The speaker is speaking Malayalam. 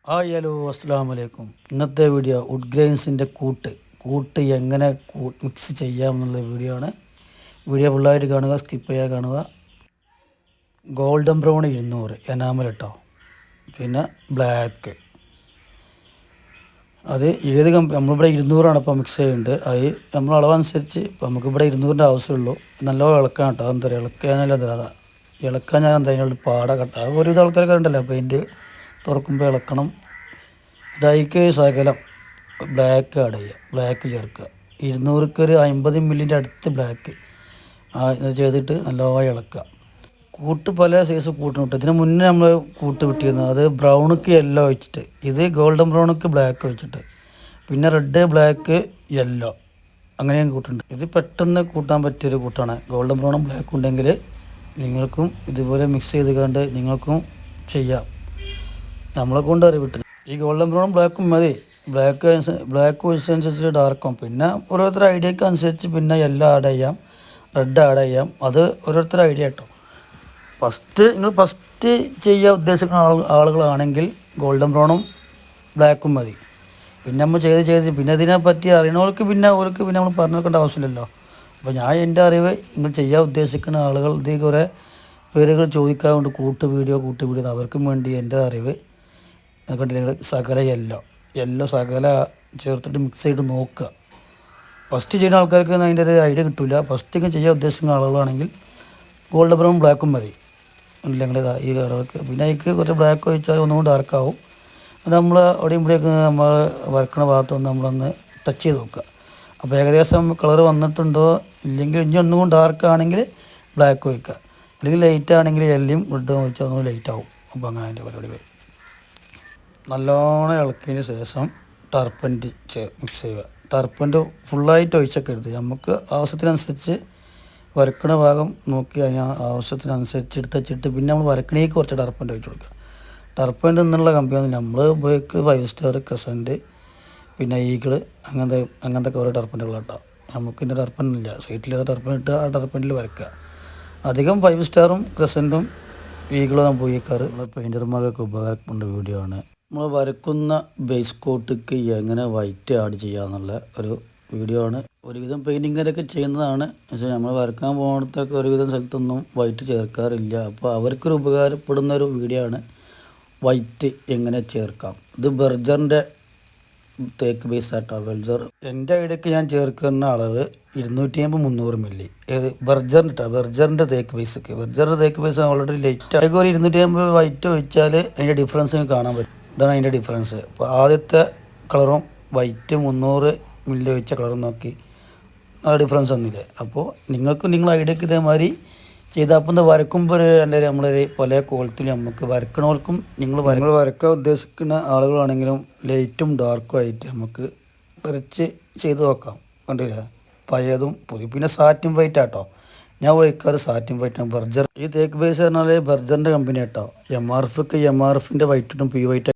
ഹായ് ഹലോ അസ്സലാമു അലൈക്കും. ഇന്നത്തെ വീഡിയോ വുഡ് ഗ്രെയിൻസിൻ്റെ കൂട്ട് എങ്ങനെ മിക്സ് ചെയ്യാമെന്നുള്ള വീഡിയോ ആണ്. വീഡിയോ ഫുള്ളായിട്ട് കാണുക, സ്കിപ്പ് ചെയ്യാതെ കാണുക. ഗോൾഡൻ ബ്രൗൺ 200 എനാമൽ കേട്ടോ, പിന്നെ ബ്ലാക്ക്. അത് ഏത് നമ്മളിവിടെ 200 ഇപ്പോൾ മിക്സ് ചെയ്യുന്നുണ്ട്. അത് നമ്മൾ അളവനുസരിച്ച് ഇപ്പോൾ നമുക്കിവിടെ 200 ആവശ്യമുള്ളൂ. നല്ലോണം ഇളക്കാൻ കേട്ടോ. എന്താ പറയുക, ഇളക്കാനല്ല അതാ ഇളക്കാൻ ഞാൻ എന്താ അതിനുള്ള പാട കട്ട. അത് ഒരുവിധ ആൾക്കാരൊക്കെ ഉണ്ടല്ലോ പെയിൻറ്റ് തുറക്കുമ്പോൾ ഇളക്കണം. ഡൈക്ക് ശകലം ബ്ലാക്ക് ആഡ് ചെയ്യുക, ബ്ലാക്ക് ചേർക്കുക. 200ക്ക് ഒരു 50 മില്ലിൻ്റെ അടുത്ത് ബ്ലാക്ക് ചെയ്തിട്ട് നല്ലപോലെ ഇളക്കുക. കൂട്ട് പല സൈസ് കൂട്ടും കിട്ടും. ഇതിന് മുന്നേ നമ്മൾ കൂട്ട് വിട്ടിരുന്നത് അത് ബ്രൗണിക്ക് യെല്ലോ വെച്ചിട്ട്, ഇത് ഗോൾഡൻ ബ്രൗണിക്ക് ബ്ലാക്ക് വെച്ചിട്ട്, പിന്നെ റെഡ് ബ്ലാക്ക് യെല്ലോ അങ്ങനെയും കൂട്ടുണ്ട്. ഇത് പെട്ടെന്ന് കൂട്ടാൻ പറ്റിയൊരു കൂട്ടാണ്. ഗോൾഡൻ ബ്രൗണും ബ്ലാക്കും ഉണ്ടെങ്കിൽ നിങ്ങൾക്കും ഇതുപോലെ മിക്സ് ചെയ്ത് കണ്ട് നിങ്ങൾക്കും ചെയ്യാം. നമ്മളെ കൊണ്ട് അറിവിട്ടില്ല. ഈ ഗോൾഡൻ ബ്രൗണും ബ്ലാക്കും മതി. ബ്ലാക്ക് വെച്ചനുസരിച്ച് ഡാർക്കും, പിന്നെ ഓരോരുത്തരുടെ ഐഡിയക്ക് അനുസരിച്ച് പിന്നെ യെല്ലോ ആഡ് ചെയ്യാം, റെഡ് ആഡ് ചെയ്യാം. അത് ഓരോരുത്തരുടെ ഐഡിയ കേട്ടോ. നിങ്ങൾ ഫസ്റ്റ് ചെയ്യാൻ ഉദ്ദേശിക്കുന്ന ആളുകളാണെങ്കിൽ ഗോൾഡൻ ബ്രൗണും ബ്ലാക്കും മതി. പിന്നെ നമ്മൾ ചെയ്ത് പിന്നെ ഇതിനെപ്പറ്റി അറിയണവർക്ക് പിന്നെ നമ്മൾ പറഞ്ഞു വെക്കേണ്ട ആവശ്യമില്ലല്ലോ. അപ്പോൾ ഞാൻ എൻ്റെ അറിവ്, നിങ്ങൾ ചെയ്യാൻ ഉദ്ദേശിക്കുന്ന ആളുകൾ ഇത് കുറേ പേരുകൾ ചോദിക്കാറുണ്ട്, കൂട്ട് വീഡിയോ അവർക്കും വേണ്ടി എൻ്റെ അറിവ് കണ്ടില്ലെങ്കിൽ സകല യെല്ലോ സകല ചേർത്തിട്ട് മിക്സ് ചെയ്ത് നോക്കുക. ഫസ്റ്റ് ചെയ്യുന്ന ആൾക്കാർക്ക് അതിൻ്റെ ഒരു ഐഡിയ കിട്ടില്ല. ഫസ്റ്റ് ചെയ്യാൻ ഉദ്ദേശിക്കുന്ന ആളുകളാണെങ്കിൽ ഗോൾഡ് ബ്രൗൺ ബ്ലാക്കും മതി. ഇല്ലെങ്കിൽ ഈ കളർക്ക് പിന്നെ അതിക്ക് കുറച്ച് ബ്ലാക്ക് ഒഴിച്ചാൽ ഒന്നുകൂടി ഡാർക്കാവും. നമ്മൾ അവിടെയും ഇവിടെയൊക്കെ നമ്മൾ വരക്കണ ഭാഗത്തൊന്ന് നമ്മളൊന്ന് ടച്ച് ചെയ്ത് നോക്കുക. അപ്പോൾ ഏകദേശം കളർ വന്നിട്ടുണ്ടോ ഇല്ലെങ്കിൽ ഇനി ഒന്നും കൂടി ഡാർക്ക് ആണെങ്കിൽ ബ്ലാക്ക് ഒഴിക്കുക, അല്ലെങ്കിൽ ലൈറ്റ് ആണെങ്കിൽ യെല്ലും റെഡും ഒഴിച്ചാൽ ഒന്നും ലൈറ്റ് ആവും. അപ്പോൾ അങ്ങനെ അതിൻ്റെ പരിപാടി വരും. നല്ലോണം ഇളക്കിയതിന് ശേഷം ടർപ്പൻറ്റ് മിക്സ് ചെയ്യുക. ടർപ്പൻറ്റ് ഫുള്ളായിട്ട് ഒഴിച്ചൊക്കെ എടുത്ത് നമുക്ക് ആവശ്യത്തിനനുസരിച്ച് വരക്കണ ഭാഗം നോക്കി അതിന് ആവശ്യത്തിനനുസരിച്ച് എടുത്ത് വെച്ചിട്ട് പിന്നെ നമ്മൾ വരക്കണേക്ക് കുറച്ച് ടർപ്പൻറ്റ് ഒഴിച്ച് കൊടുക്കുക. ടർപ്പൻറ്റ് എന്നുള്ള കമ്പനിയൊന്നും നമ്മൾ ഉപയോഗിക്കുക 5 സ്റ്റാർ, ക്രസൻറ്റ്, പിന്നെ ഈഗിൾ അങ്ങനത്തെ കുറേ ടർപ്പൻറ്റുകളാട്ടോ. നമുക്ക് ഇതിൻ്റെ ടർപ്പൻറ്റില്ല, സൈറ്റിലേത് ടർപ്പൻ ഇട്ട് ആ ടർപ്പൻറ്റിൽ വരക്കുക. അധികം 5 സ്റ്റാറും ക്രസൻറ്റും ഈഗിളും നമ്മൾ ഉപയോഗിക്കാറ്. നമ്മൾ പെയിൻറ്റർമാരൊക്കെ ഉപകാരപ്പെട്ട വീഡിയോ ആണ്. നമ്മൾ വരക്കുന്ന ബേസ് കോട്ടിക്ക് എങ്ങനെ വൈറ്റ് ആഡ് ചെയ്യാന്നുള്ള ഒരു വീഡിയോ ആണ്. ഒരുവിധം പെയിൻറ്റിങ്ങരൊക്കെ ചെയ്യുന്നതാണ്, പക്ഷേ നമ്മൾ വരക്കാൻ പോകുന്നിടത്തൊക്കെ ഒരുവിധം സ്ഥലത്തൊന്നും വൈറ്റ് ചേർക്കാറില്ല. അപ്പോൾ അവർക്കൊരു ഉപകാരപ്പെടുന്ന ഒരു വീഡിയോ ആണ് വൈറ്റ് എങ്ങനെ ചേർക്കാം. ഇത് ബർജറിൻ്റെ തേക്ക് ബേസ് ആട്ടോ. എൻ്റെ ഐഡിയക്ക് ഞാൻ ചേർക്കുന്ന അളവ് 250-300 മില്ലി. ഏത് ബർജറിൻ്റെ തേക്ക് ബേസ് ഓൾറെഡി ലൈറ്റ് ആയി. ഒരു 250 വൈറ്റ് ഒഴിച്ചാൽ അതിൻ്റെ ഡിഫറൻസ് കാണാൻ പറ്റും. ഇതാണ് അതിൻ്റെ ഡിഫറൻസ്. അപ്പോൾ ആദ്യത്തെ കളറും വൈറ്റ് 300 മില്ലി ഒഴിച്ച കളറും നോക്കി ആ ഡിഫറൻസ് ഒന്നുമില്ലേ. അപ്പോൾ നിങ്ങൾ ഐഡിയക്ക് ഇതേമാതിരി ചെയ്താൽ അപ്പം വരക്കുമ്പോൾ നമ്മളൊരു പല കോലത്തിൽ നമുക്ക് വരക്കണവർക്കും നിങ്ങൾ വരക്കാൻ ഉദ്ദേശിക്കുന്ന ആളുകളാണെങ്കിലും ലൈറ്റും ഡാർക്കും ആയിട്ട് നമുക്ക് വരച്ച് ചെയ്ത് നോക്കാം. കണ്ടില്ല, പഴയതും പുതിയ. പിന്നെ സാറ്റിൻ വൈറ്റ് ആട്ടോ ഞാൻ ഉപയോഗിക്കാറ്. സാറ്റിൻ വൈറ്റാണ് ബർജർ. ഈ തേക്ക് ബേസ് പറഞ്ഞാൽ ബർജറിൻ്റെ കമ്പനി ആട്ടോ. എം ആർ എഫിൻ്റെ വൈറ്റിട്ടും പി വൈറ്റ്